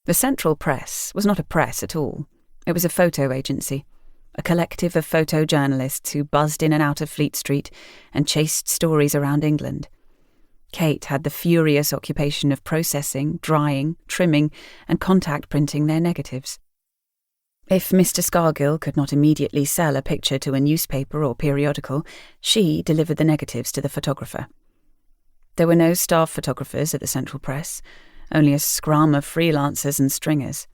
The Central Press was not a press at all. It was a photo agency, a collective of photojournalists who buzzed in and out of Fleet Street and chased stories around England. Kate had the furious occupation of processing, drying, trimming, and contact printing their negatives. If Mr. Scargill could not immediately sell a picture to a newspaper or periodical, she delivered the negatives to the photographer. There were no staff photographers at the Central Press, only a scrum of freelancers and stringers.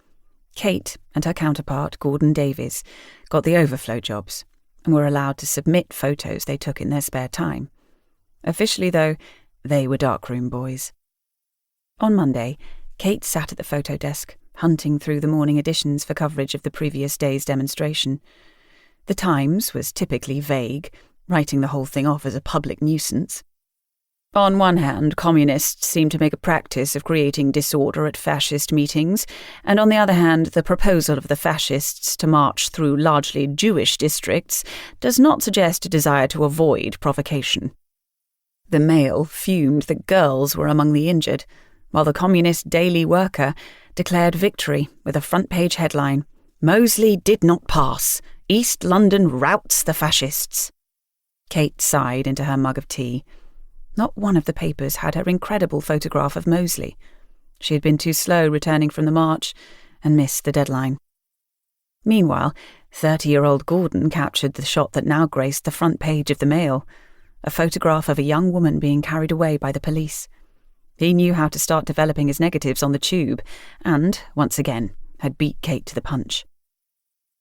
Kate and her counterpart, Gordon Davies, got the overflow jobs and were allowed to submit photos they took in their spare time. Officially, though, they were darkroom boys. On Monday, Kate sat at the photo desk, hunting through the morning editions for coverage of the previous day's demonstration. The Times was typically vague, writing the whole thing off as a public nuisance. On one hand, communists seem to make a practice of creating disorder at fascist meetings, and on the other hand, the proposal of the fascists to march through largely Jewish districts does not suggest a desire to avoid provocation. The Mail fumed that girls were among the injured, while the Communist Daily Worker declared victory with a front-page headline, "Mosley did not pass. East London routs the fascists." Kate sighed into her mug of tea. Not one of the papers had her incredible photograph of Mosley. She had been too slow returning from the march and missed the deadline. Meanwhile, 30-year-old Gordon captured the shot that now graced the front page of the Mail, a photograph of a young woman being carried away by the police. He knew how to start developing his negatives on the tube and, once again, had beat Kate to the punch.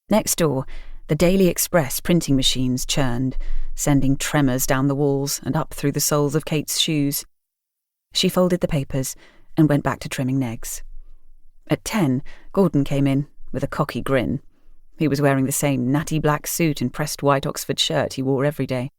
Next door, the Daily Express printing machines churned, sending tremors down the walls and up through the soles of Kate's shoes. She folded the papers and went back to trimming negs. At 10, Gordon came in with a cocky grin. He was wearing the same natty black suit and pressed white Oxford shirt he wore every day.